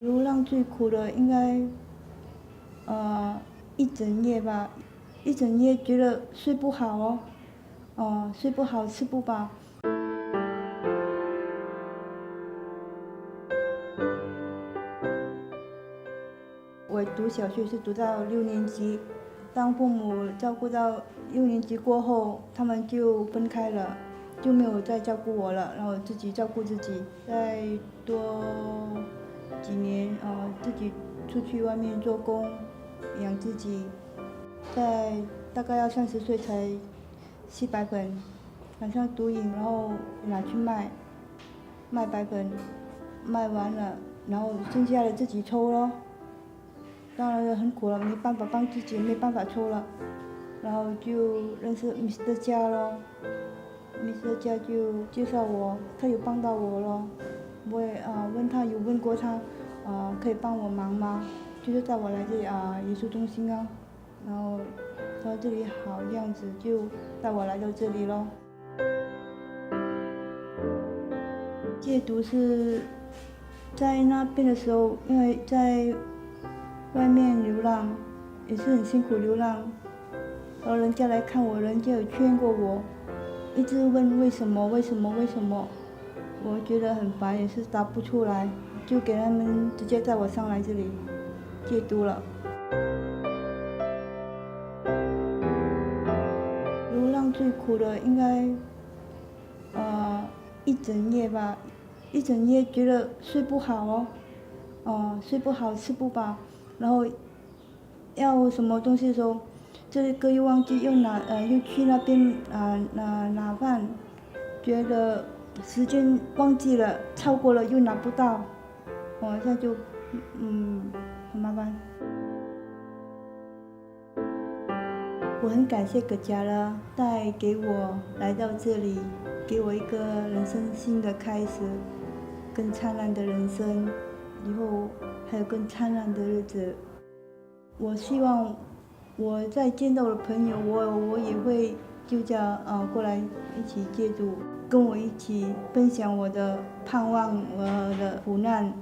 流浪最苦的应该，一整夜吧，一整夜觉得睡不好哦，睡不好，吃不饱。我读小学是读到6年级，当父母照顾到6年级过后，他们就分开了，就没有再照顾我了，然后自己照顾自己，再多几年，自己出去外面做工，养自己，在大概要30岁才700本，晚上毒瘾，然后拿去卖白粉，卖完了，然后剩下的自己抽咯。当然很苦了，没办法帮自己，没办法抽了，然后就认识 Mr. 家咯，Mr. 家就介绍我，他有帮到我咯。我也问过他，可以帮我忙吗？就是带我来这里耶稣中心啊，然后说这里好这样子，就带我来到这里咯。戒毒是在那边的时候，因为在外面流浪也是很辛苦流浪，然后人家来看我，人家有劝过我，一直问为什么，我觉得很烦，也是答不出来，就给他们直接带我上来这里戒毒了。流浪最苦的应该，一整夜吧，一整夜觉得睡不好哦，睡不好，吃不饱，然后要什么东西的时候，这个又忘记，又去那边拿饭，觉得时间忘记了，超过了又拿不到，这样就很麻烦。我很感谢葛家了，带给我来到这里，给我一个人生新的开始，更灿烂的人生，以后还有更灿烂的日子。我希望我再见到我的朋友，我也会就叫过来一起戒毒，跟我一起分享我的盼望，我的苦难。